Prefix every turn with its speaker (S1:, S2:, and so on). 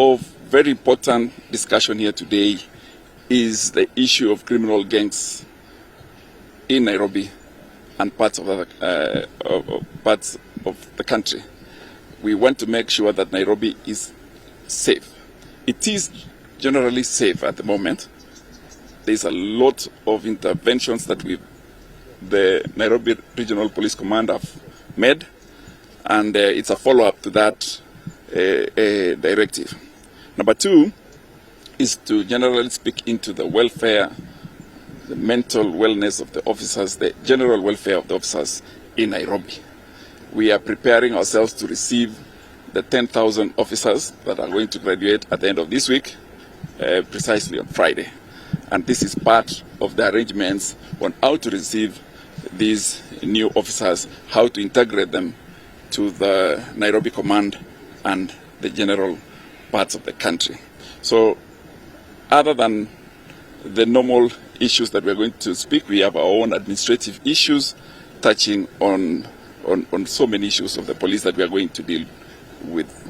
S1: of very important discussion here today is the issue of criminal gangs in Nairobi and parts of the country. We want to make sure that Nairobi is safe. It is generally safe at the moment. There's a lot of interventions that the Nairobi Regional Police Command have made, and it's a follow-up to that directive. Number two is to generally speak into the welfare, the mental wellness of the officers, the general welfare of the officers in Nairobi. We are preparing ourselves to receive the 10,000 officers that are going to graduate at the end of this week, precisely on Friday. And this is part of the arrangements on how to receive these new officers, how to integrate them to the Nairobi Command and the general parts of the country. So other than the normal issues that we're going to speak, we have our own administrative issues touching on so many issues of the police that we are going to deal with.